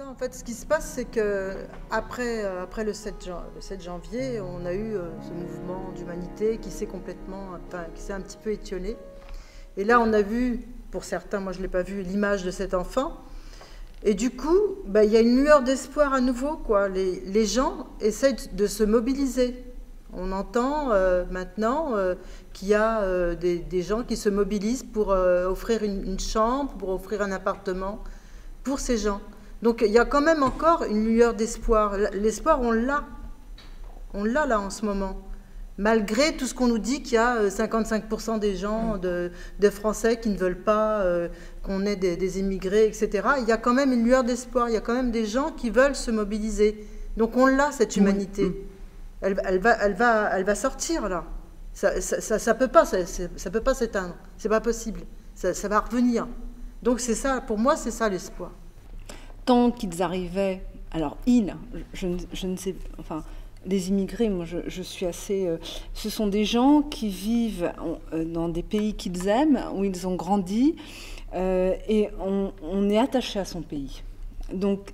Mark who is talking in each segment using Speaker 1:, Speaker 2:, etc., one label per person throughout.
Speaker 1: ça, en fait, ce qui se passe, c'est que après le 7 janvier, on a eu ce mouvement d'humanité qui s'est qui s'est un petit peu étiolé. Et là, on a vu, pour certains, moi je ne l'ai pas vu, l'image de cet enfant. Et du coup, il y a une lueur d'espoir à nouveau, quoi. Les gens essayent de se mobiliser. On entend maintenant qu'il y a des gens qui se mobilisent pour offrir une chambre, pour offrir un appartement pour ces gens. Donc il y a quand même encore une lueur d'espoir. L'espoir, on l'a. On l'a là en ce moment. Malgré tout ce qu'on nous dit qu'il y a 55% des gens, de Français qui ne veulent pas qu'on ait des immigrés, etc. Il y a quand même une lueur d'espoir. Il y a quand même des gens qui veulent se mobiliser. Donc on l'a, cette humanité. Elle va sortir là. Ça peut pas s'éteindre. C'est pas possible. Ça va revenir. Donc c'est ça, pour moi, c'est ça l'espoir.
Speaker 2: Tant qu'ils arrivaient, alors je ne sais, enfin, les immigrés, moi je suis assez... ce sont des gens qui vivent dans des pays qu'ils aiment, où ils ont grandi, et on est attaché à son pays. Donc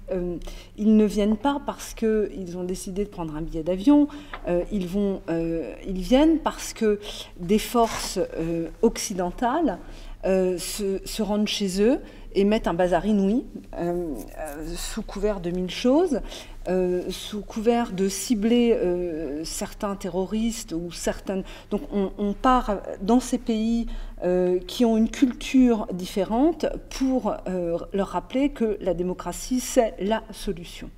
Speaker 2: ils ne viennent pas parce qu'ils ont décidé de prendre un billet d'avion, ils viennent parce que des forces occidentales se rendent chez eux et mettent un bazar inouï, sous couvert de mille choses, sous couvert de cibler certains terroristes ou certaines... Donc on part dans ces pays qui ont une culture différente pour leur rappeler que la démocratie, c'est la solution.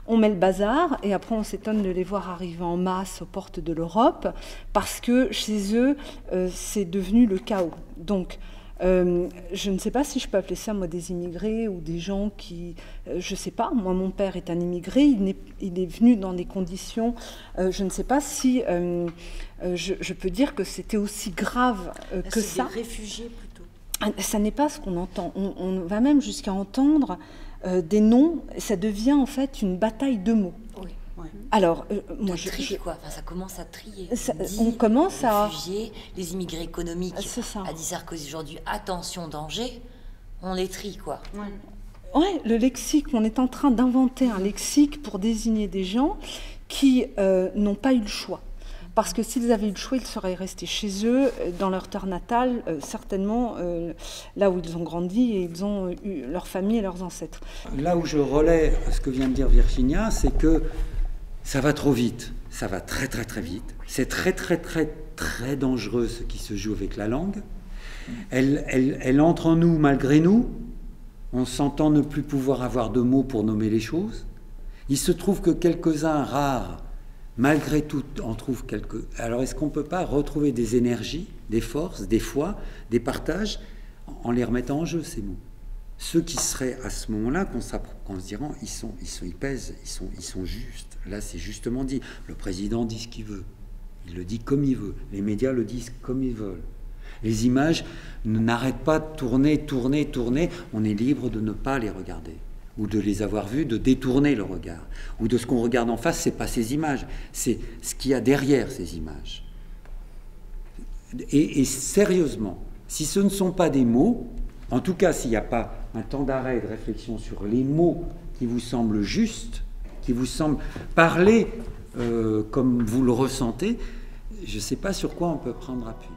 Speaker 2: On met le bazar et après on s'étonne de les voir arriver en masse aux portes de l'Europe parce que chez eux, c'est devenu le chaos. Donc, je ne sais pas si je peux appeler ça, moi, des immigrés ou des gens qui... je ne sais pas, moi, mon père est un immigré, il est venu dans des conditions... je ne sais pas si je peux dire que c'était aussi grave que ça.
Speaker 3: C'est des réfugiés, plutôt.
Speaker 2: Ça n'est pas ce qu'on entend. On va même jusqu'à entendre des noms. Ça devient, en fait, une bataille de mots.
Speaker 3: Oui. Ouais.
Speaker 2: Alors,
Speaker 3: moi, quoi. Enfin, ça commence à trier.
Speaker 2: On commence à...
Speaker 3: Les réfugiés, les immigrés économiques, a dit Sarkozy aujourd'hui, attention, danger, on les trie, quoi.
Speaker 2: Ouais, le lexique, on est en train d'inventer un lexique pour désigner des gens qui n'ont pas eu le choix. Parce que s'ils avaient eu le choix, ils seraient restés chez eux, dans leur terre natale, certainement là où ils ont grandi et ils ont eu leur famille et leurs ancêtres.
Speaker 4: Là où je relais ce que vient de dire Virginia, c'est que ça va trop vite, ça va très très très vite. C'est très très très très dangereux ce qui se joue avec la langue. Elle entre en nous malgré nous. On s'entend ne plus pouvoir avoir de mots pour nommer les choses. Il se trouve que quelques-uns rares, malgré tout, en trouvent quelques... Alors est-ce qu'on ne peut pas retrouver des énergies, des forces, des foi, des partages, en les remettant en jeu, ces mots? Ceux qui seraient à ce moment-là, qu'on se dira, ils pèsent, ils sont justes. Là, c'est justement dit. Le président dit ce qu'il veut. Il le dit comme il veut. Les médias le disent comme ils veulent. Les images n'arrêtent pas de tourner. On est libre de ne pas les regarder. Ou de les avoir vues, de détourner le regard. Ou de ce qu'on regarde en face, c'est pas ces images. C'est ce qu'il y a derrière ces images. Et sérieusement, si ce ne sont pas des mots, en tout cas, s'il n'y a pas un temps d'arrêt et de réflexion sur les mots qui vous semblent justes, qui vous semblent parler comme vous le ressentez, je ne sais pas sur quoi on peut prendre appui.